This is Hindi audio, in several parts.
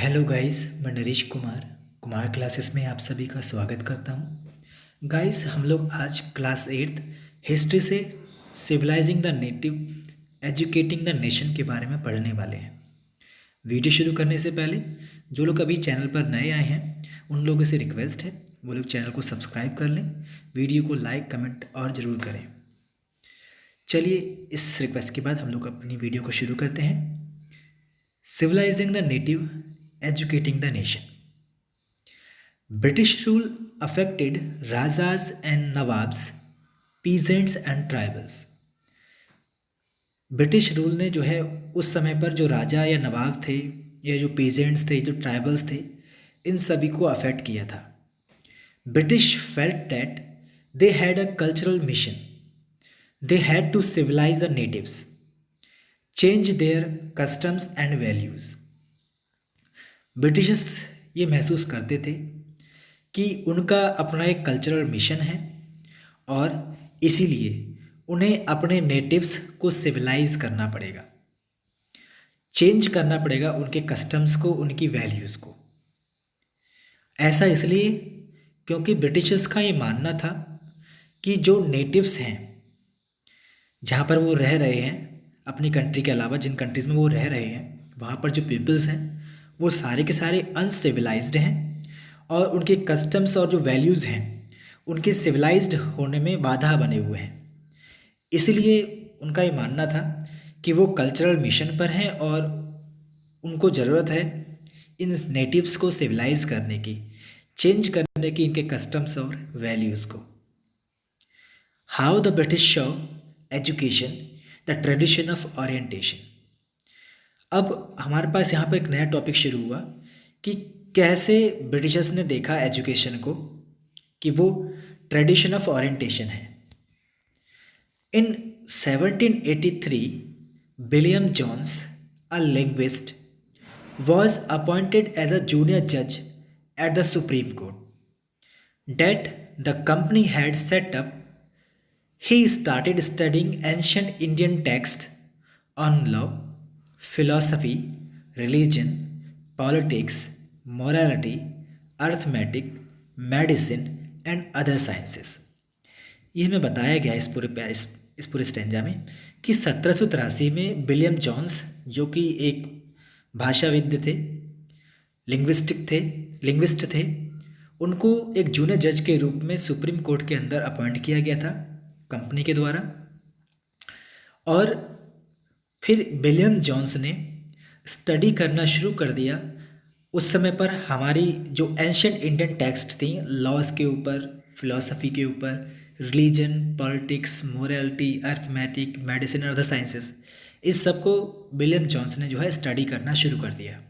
हेलो गाइस, मैं नरेश कुमार कुमार क्लासेस में आप सभी का स्वागत करता हूँ। गाइस, हम लोग आज क्लास 8 हिस्ट्री से civilising the native educating the nation के बारे में पढ़ने वाले हैं। वीडियो शुरू करने से पहले जो लोग अभी चैनल पर नए आए हैं उन लोगों से रिक्वेस्ट है वो लोग चैनल को सब्सक्राइब कर लें, वीडियो को लाइक कमेंट और ज़रूर करें। चलिए, इस रिक्वेस्ट के बाद हम लोग अपनी वीडियो को शुरू करते हैं। Civilising the native educating the nation. British rule affected Rajas and Nawabs, peasants and tribals. British rule ने जो है उस समय पर जो राजा या नवाब थे या जो पीजेंट्स थे, जो ट्राइबल्स थे, इन सभी को अफेक्ट किया था। British felt that they had a cultural mission, they had to civilize the natives, change their customs and values. Britishers ये महसूस करते थे कि उनका अपना एक कल्चरल मिशन है और इसीलिए उन्हें अपने नेटिव्स को सिविलाइज करना पड़ेगा, चेंज करना पड़ेगा उनके कस्टम्स को, उनकी वैल्यूज़ को। ऐसा इसलिए क्योंकि ब्रिटिशर्स का ये मानना था कि जो नेटिव्स हैं, जहाँ पर वो रह रहे हैं, अपनी कंट्री के अलावा जिन कंट्रीज़ में वो रह रहे हैं, वहाँ पर जो पीपल्स हैं वो सारे के सारे अनसिविलाइज्ड हैं और उनके कस्टम्स और जो वैल्यूज़ हैं उनके सिविलाइज्ड होने में बाधा बने हुए हैं। इसलिए उनका ये मानना था कि वो कल्चरल मिशन पर हैं और उनको ज़रूरत है इन नेटिव्स को सिविलाइज करने की, चेंज करने की इनके कस्टम्स और वैल्यूज़ को। How the British show education the tradition of orientation. अब हमारे पास यहाँ पर एक नया टॉपिक शुरू हुआ कि कैसे ब्रिटिशर्स ने देखा एजुकेशन को कि वो ट्रेडिशन ऑफ ओरिएंटेशन है। In 1783 William Jones, a linguist, was appointed as a junior judge at the Supreme Court that the company had set up. He started studying ancient Indian texts on law, philosophy, religion, politics, morality, arithmetic, medicine and other sciences. ये हमें बताया गया इस पूरे स्टेंजा में कि 1783 में विलियम जॉन्स, जो कि एक भाषाविद थे, लिंग्विस्ट थे, उनको एक जूनियर जज के रूप में सुप्रीम कोर्ट के अंदर अपॉइंट किया गया था कंपनी के द्वारा। और फिर विलियम जॉन्स ने स्टडी करना शुरू कर दिया। उस समय पर हमारी जो एंशिएंट इंडियन टेक्स्ट थी, लॉज के ऊपर, फिलॉसफी के ऊपर, religion, politics, morality, arithmetic, medicine और अदर साइंसेस, इस सब को विलियम जॉन्स ने जो है स्टडी करना शुरू कर दिया।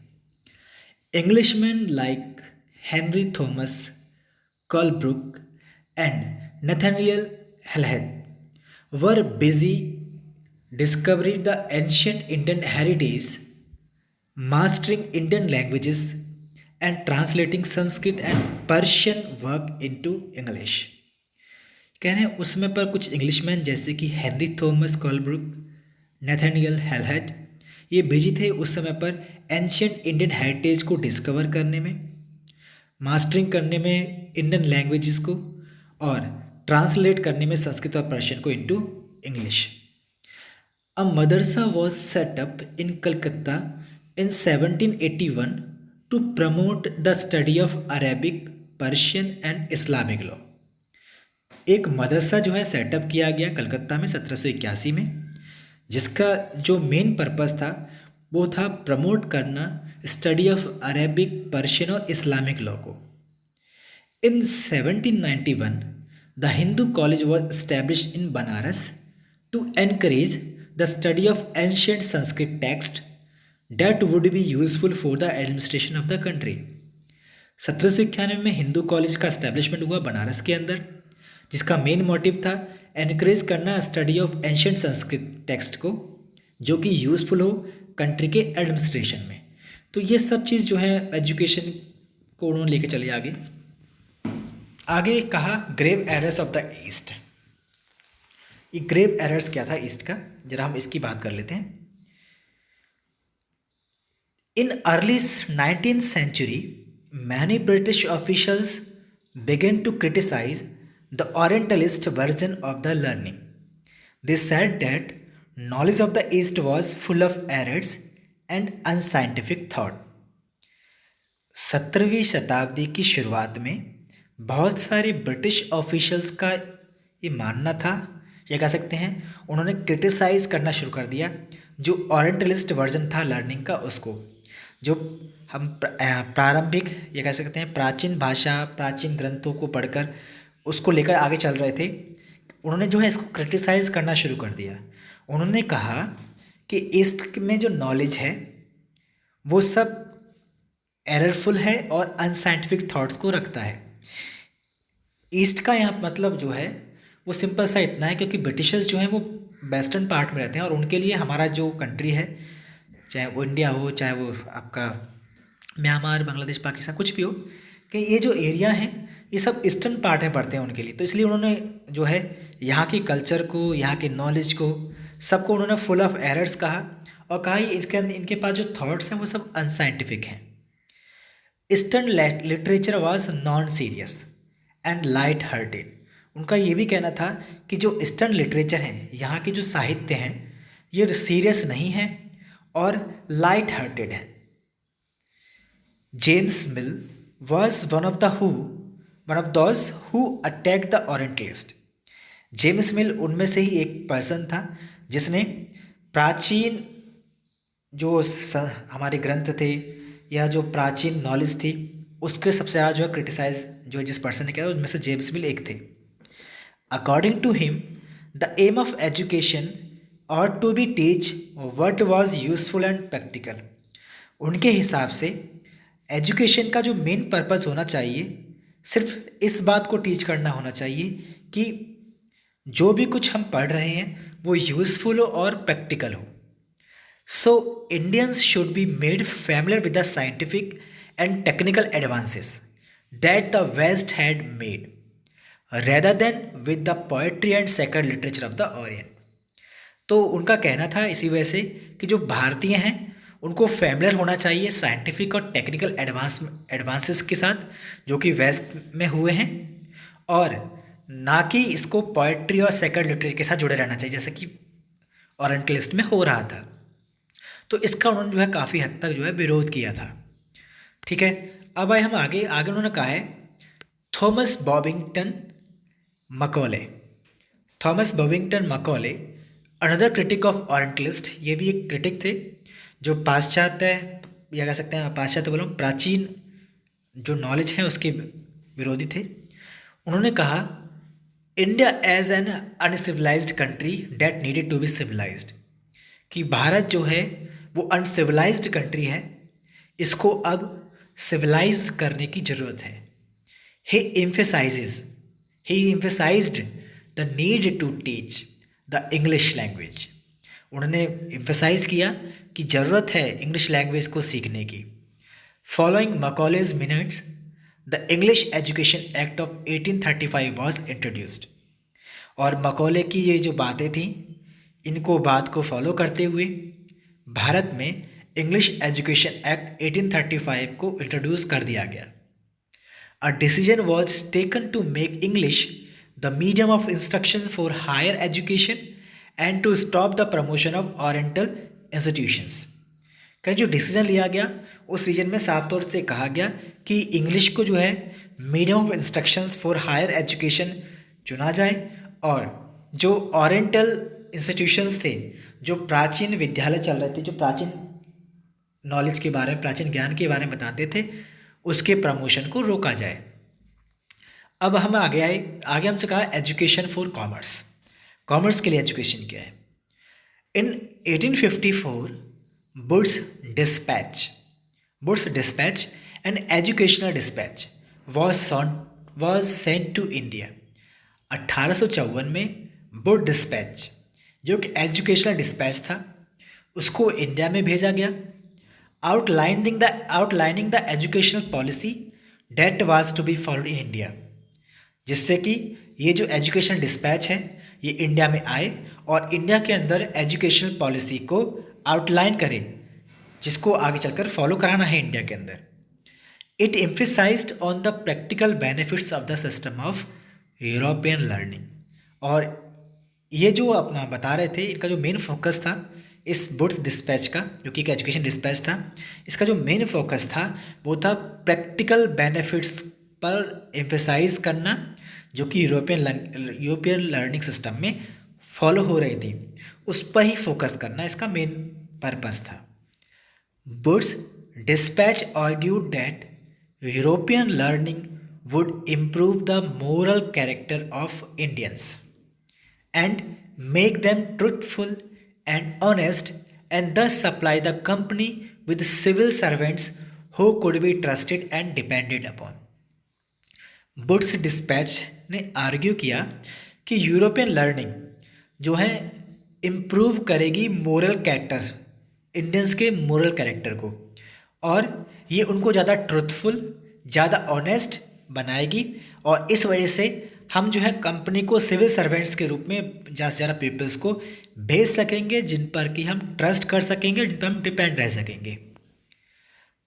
Englishman like Henry Thomas Colebrooke and Nathaniel Halhed were busy discovering the ancient Indian heritage, mastering Indian languages and translating Sanskrit and Persian work into English. कह रहे हैं उस समय पर कुछ इंग्लिशमैन जैसे कि हेनरी थॉमस कोलब्रुक, नैथानियल हेलहेड, ये बिजी थे उस समय पर एंशिएंट इंडियन हेरिटेज को डिस्कवर करने में, मास्टरिंग करने में इंडियन लैंग्वेजेस को और ट्रांसलेट करने में संस्कृत और पर्शियन को इनटू इंग्लिश। अ मदरसा was set up in Calcutta in 1781 to promote the study of Arabic, Persian and Islamic law. एक मदरसा जो है सेटअप किया गया कलकत्ता में 1781 में, जिसका जो मेन पर्पस था वो था प्रमोट करना स्टडी ऑफ अरेबिक, पर्शियन और इस्लामिक लॉ को। In 1791 the Hindu college was established in Banaras to encourage the study of ancient Sanskrit text that would be useful for the administration of the country. 1791 में हिंदू कॉलेज का एस्टेब्लिशमेंट हुआ बनारस के अंदर, जिसका मेन मोटिव था एनकरेज करना study of ancient Sanskrit text को, जो कि यूज़फुल हो कंट्री के एडमिनिस्ट्रेशन में। तो ये सब चीज़ जो है एजुकेशन को उन्होंने लेके चले आगे कहा grave errors of the East. ये ग्रेव एरर्स क्या था ईस्ट का, जरा हम इसकी बात कर लेते हैं। In early 19th century, many British officials began to criticize the Orientalist version of the learning. They said that knowledge of the East was full of errors and unscientific thought. 17वीं शताब्दी की शुरुआत में बहुत सारे ब्रिटिश ऑफिशियल्स का ये मानना था, या कह सकते हैं उन्होंने क्रिटिसाइज़ करना शुरू कर दिया जो ओरिएंटलिस्ट वर्जन था लर्निंग का, उसको जो हम प्रारंभिक ये कह सकते हैं प्राचीन भाषा प्राचीन ग्रंथों को पढ़कर उसको लेकर आगे चल रहे थे। उन्होंने जो है इसको क्रिटिसाइज़ करना शुरू कर दिया। उन्होंने कहा कि ईस्ट में जो नॉलेज है वो सब एररफुल है और अनसाइंटिफिक थॉट्स को रखता है। ईस्ट का यहाँ मतलब जो है वो सिंपल सा इतना है, क्योंकि ब्रिटिशर्स जो हैं वो वेस्टर्न पार्ट में रहते हैं और उनके लिए हमारा जो कंट्री है, चाहे वो इंडिया हो चाहे वो आपका म्यांमार बांग्लादेश पाकिस्तान कुछ भी हो, कि ये जो एरिया हैं ये सब ईस्टर्न पार्ट में पड़ते हैं उनके लिए। तो इसलिए उन्होंने जो है यहाँ की कल्चर को, यहाँ के नॉलेज को, सबको उन्होंने फुल ऑफ एरर्स कहा और कहा इसके अंदर इनके पास जो थॉट्स हैं वो सब अनसाइंटिफिक हैं। Eastern literature was non serious and light hearted. उनका ये भी कहना था कि जो ईस्टर्न लिटरेचर हैं, यहाँ के जो साहित्य हैं, ये सीरियस नहीं है और लाइट हार्टेड है। James mill was one of those who attack the orientalist. James मिल उनमें से ही एक पर्सन था जिसने प्राचीन जो हमारे ग्रंथ थे या जो प्राचीन नॉलेज थी उसके सबसे ज़्यादा जो है क्रिटिसाइज जो जिस पर्सन ने किया उनमें से जेम्स मिल एक थे। According to him the aim of education और to be teach what was useful and practical. उनके हिसाब से एजुकेशन का जो मेन पर्पस होना चाहिए सिर्फ इस बात को टीच करना होना चाहिए कि जो भी कुछ हम पढ़ रहे हैं वो यूज़फुल हो और प्रैक्टिकल हो। So Indians should be made familiar with the scientific and technical advances that the West had made, rather than with the poetry and sacred literature of the Orient. तो उनका कहना था इसी वजह से कि जो भारतीय हैं उनको फैमिलियर होना चाहिए साइंटिफिक और टेक्निकल एडवांसेस के साथ जो कि वेस्ट में हुए हैं, और ना कि इसको पोएट्री और सेक्रेड लिटरेचर के साथ जुड़े रहना चाहिए जैसे कि ओरिएंटलिस्ट में हो रहा था। तो इसका उन्होंने जो है काफ़ी हद तक जो है विरोध किया था। ठीक है, अब आए हम आगे उन्होंने कहा है Thomas Babington Macaulay another critic of orientalist. ये भी एक क्रिटिक थे जो पाश्चात्य या कह सकते हैं पाश्चात्य बोलो प्राचीन जो नॉलेज है उसके विरोधी थे। उन्होंने कहा India as an uncivilized country that needed to be civilized, कि भारत जो है वो अनसिविलाइज्ड कंट्री है, इसको अब सिविलाइज करने की ज़रूरत है। He emphasized the need to teach the English language. उन्होंने एम्फेसाइज किया कि ज़रूरत है इंग्लिश लैंग्वेज को सीखने की। Following Macaulay's minutes the English Education Act of 1835 was introduced. और मकॉले की ये जो बातें थीं इनको बात को फॉलो करते हुए भारत में इंग्लिश एजुकेशन एक्ट 1835 को इंट्रोड्यूस कर दिया गया। A decision was taken to make English the medium of instruction for higher education and to stop the promotion of oriental institutions. का जो डिसीजन लिया गया उस रीजन में साफ तौर से कहा गया कि इंग्लिश को जो है medium of instructions for higher education चुना जाए, और जो ओरिएंटल इंस्टीट्यूशंस थे, जो प्राचीन विद्यालय चल रहे थे, जो प्राचीन नॉलेज के बारे में प्राचीन ज्ञान के बारे में बताते थे, उसके प्रमोशन को रोका जाए। अब हम आगे हमसे कहा एजुकेशन फॉर कॉमर्स के लिए एजुकेशन क्या है। In 1854 Wood's dispatch an educational dispatch was sent to India. 1854 में वुड डिस्पैच जो कि एजुकेशनल डिस्पैच था उसको इंडिया में भेजा गया, outlining the educational policy that was to be followed in India, जिससे कि ये जो एजुकेशनल डिस्पैच है ये इंडिया में आए और इंडिया के अंदर एजुकेशनल पॉलिसी को आउटलाइन करे जिसको आगे चलकर फॉलो कराना है इंडिया के अंदर। It emphasised on the practical benefits of the system of European learning. और ये जो अपना बता रहे थे, इनका जो मेन फोकस था इस वुड्स डिस्पैच का, जो कि एक एजुकेशन डिस्पैच था, इसका जो मेन फोकस था वो था प्रैक्टिकल बेनिफिट्स पर एम्फेसाइज करना, जो कि यूरोपियन लर्निंग सिस्टम में फॉलो हो रही थी, उस पर ही फोकस करना इसका मेन पर्पस था। Woods' dispatch argued that European learning would improve the moral character of Indians and make them truthful and honest, and thus supply the company with civil servants who could be trusted and depended upon. Wood's dispatch ने आर्ग्यू किया कि यूरोपियन लर्निंग जो है इम्प्रूव करेगी मोरल कैरेक्टर, इंडियंस के मोरल कैरेक्टर को, और ये उनको ज़्यादा ट्रुथफुल, ज़्यादा ऑनेस्ट बनाएगी, और इस वजह से हम जो है कंपनी को सिविल सर्वेंट्स के रूप में ज़्यादा से ज़्यादा पीपल्स को भेज सकेंगे, जिन पर कि हम ट्रस्ट कर सकेंगे, जिन पर हम डिपेंड रह सकेंगे।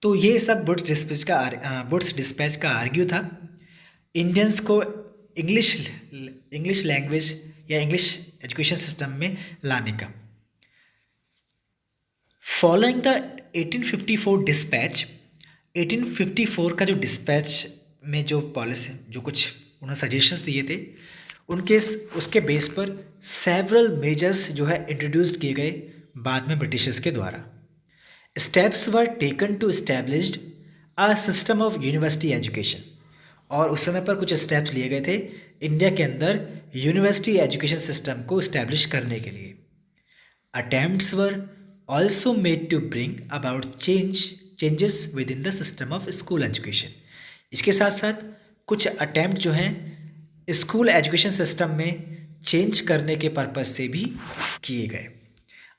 तो ये सब बुड्स डिस्पैच का आर्ग्यू था इंडियंस को इंग्लिश लैंग्वेज या इंग्लिश एजुकेशन सिस्टम में लाने का। फॉलोइंग द 1854 डिस्पैच, 1854 का जो डिस्पैच में जो पॉलिसी, जो कुछ उन्होंने सजेशंस दिए थे, उसके बेस पर सेवरल मेजर्स जो है इंट्रोड्यूस किए गए बाद में ब्रिटिशर्स के द्वारा। Steps were taken to established a system of university education, और उस समय पर कुछ स्टेप्स लिए गए थे इंडिया के अंदर यूनिवर्सिटी एजुकेशन सिस्टम को इस्टेब्लिश करने के लिए। Attempts were also made to bring about changes within the system of school education. इसके साथ साथ कुछ अटेम्प्ट जो हैं स्कूल एजुकेशन सिस्टम में चेंज करने के पर्पज से भी किए गए।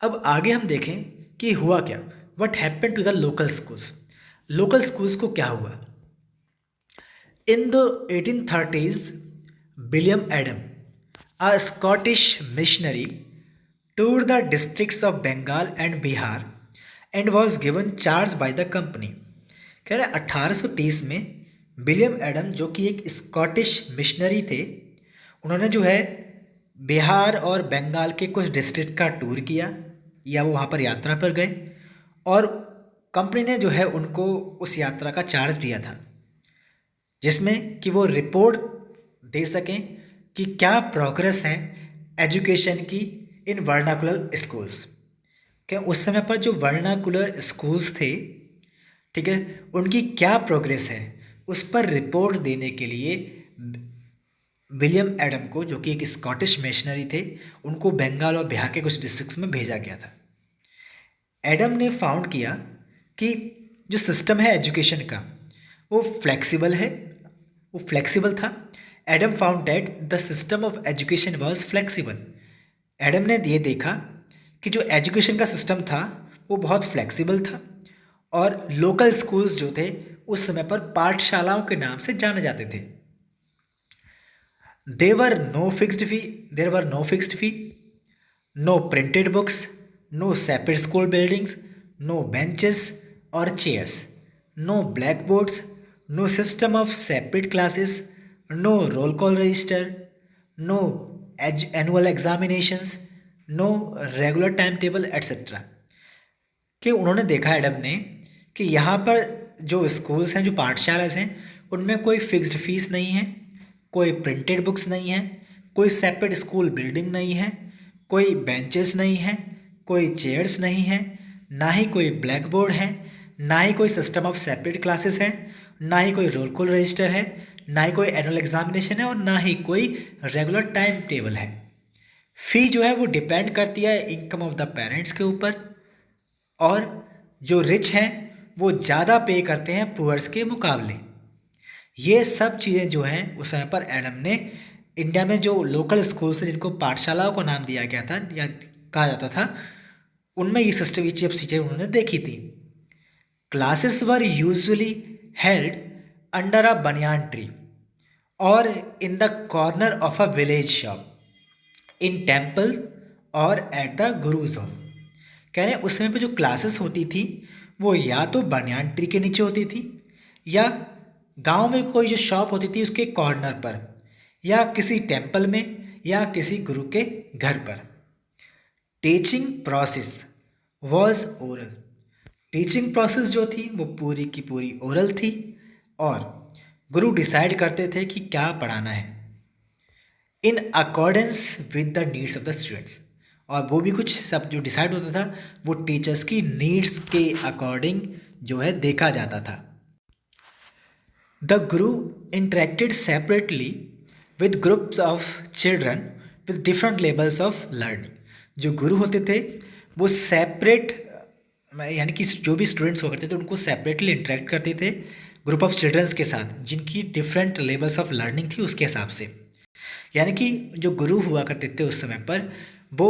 अब आगे हम देखें कि हुआ क्या, what happened to the local schools. Local schools को क्या हुआ। In the 1830s, William Adam, a Scottish missionary, toured the districts of Bengal and Bihar and was given charge by the company। कह रहे 1830 में विलियम एडम, जो कि एक स्कॉटिश मिशनरी थे, उन्होंने जो है बिहार और बंगाल के कुछ डिस्ट्रिक्ट का टूर किया, या वो वहाँ पर यात्रा पर गए, और कंपनी ने जो है उनको उस यात्रा का चार्ज दिया था, जिसमें कि वो रिपोर्ट दे सकें कि क्या प्रोग्रेस है एजुकेशन की इन वर्नाकुलर स्कूल्स। क्या उस समय पर जो वर्नाकुलर स्कूल्स थे, ठीक है, उनकी क्या प्रोग्रेस है, उस पर रिपोर्ट देने के लिए विलियम एडम को, जो कि एक स्कॉटिश मिशनरी थे, उनको बंगाल और बिहार के कुछ डिस्ट्रिक्ट्स में भेजा गया था। एडम ने फाउंड किया कि जो सिस्टम है एजुकेशन का वो फ्लेक्सिबल था। Adam found that the system of education was flexible. Adam ने ये देखा कि जो एजुकेशन का सिस्टम था वो बहुत फ्लेक्सिबल था, और लोकल स्कूल्स जो थे उस समय पर पाठशालाओं के नाम से जाने जाते थे। There were no fixed fee, no printed books, no separate school buildings, no benches और chairs, no blackboards, no system of separate classes, no roll call register, no annual examinations, no regular timetable etc। कि उन्होंने देखा एडम ने कि यहाँ पर जो स्कूल्स हैं, जो पाठशालाएं हैं, उनमें कोई फिक्स्ड फीस नहीं है, कोई प्रिंटेड बुक्स नहीं है, कोई सेपरेट स्कूल बिल्डिंग नहीं है, कोई बेंचेस नहीं है, कोई चेयर्स नहीं है, ना ही कोई ब्लैक बोर्ड है, ना ही कोई सिस्टम ऑफ सेपरेट क्लासेस है, ना ही कोई रोल कॉल रजिस्टर है, ना ही कोई एनुअल एग्जामिनेशन है, और ना ही कोई रेगुलर टाइम टेबल है। फी जो है वो डिपेंड करती है इनकम ऑफ द पेरेंट्स के ऊपर, और जो रिच हैं वो ज़्यादा पे करते हैं पुअर्स के मुकाबले। ये सब चीज़ें जो हैं उस समय पर एडम ने इंडिया में जो लोकल स्कूल्स थे, जिनको पाठशालाओं को नाम दिया गया था या कहा जाता था, उनमें ये सिस्टम, ये चीज़ें उन्होंने देखी थी। Classes were usually held under a banyan tree or in the corner of a village shop, in temple or at the guru's home। कह रहे हैं उस समय पे जो क्लासेस होती थी वो या तो बनियान ट्री के नीचे होती थी, या गांव में कोई जो शॉप होती थी उसके कॉर्नर पर, या किसी टेम्पल में, या किसी गुरु के घर पर। Teaching process was oral. Teaching process जो थी वो पूरी की पूरी ओरल थी, और गुरु डिसाइड करते थे कि क्या पढ़ाना है in accordance with the needs of the students. और वो भी कुछ सब जो डिसाइड होता था वो टीचर्स की नीड्स के अकॉर्डिंग जो है देखा जाता था। The Guru interacted separately with groups of children with different levels of learning. जो गुरु होते थे वो सेपरेट, यानी कि जो भी स्टूडेंट्स हुआ करते थे उनको सेपरेटली इंटरेक्ट करते थे ग्रुप ऑफ चिल्ड्रंस के साथ, जिनकी डिफरेंट लेवल्स ऑफ लर्निंग थी उसके हिसाब से। यानी कि जो गुरु हुआ करते थे उस समय पर वो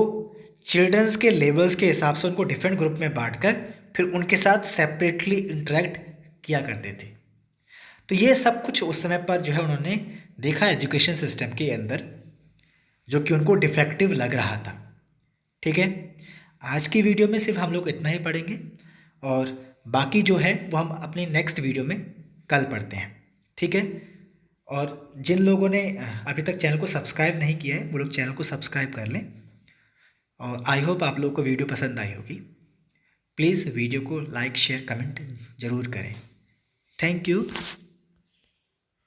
चिल्ड्रंस के लेवल्स के हिसाब से उनको डिफरेंट ग्रुप में बांटकर फिर उनके साथ सेपरेटली इंटरेक्ट किया करते थे। तो ये सब कुछ उस समय पर जो है उन्होंने देखा एजुकेशन सिस्टम के अंदर, जो कि उनको डिफेक्टिव लग रहा था। ठीक है, आज की वीडियो में सिर्फ हम लोग इतना ही पढ़ेंगे, और बाकी जो है वो हम अपनी नेक्स्ट वीडियो में कल पढ़ते हैं। ठीक है, और जिन लोगों ने अभी तक चैनल को सब्सक्राइब नहीं किया है वो लोग चैनल को सब्सक्राइब कर लें, और आई होप आप लोगों को वीडियो पसंद आई होगी। प्लीज़ वीडियो को लाइक शेयर कमेंट ज़रूर करें। Thank you.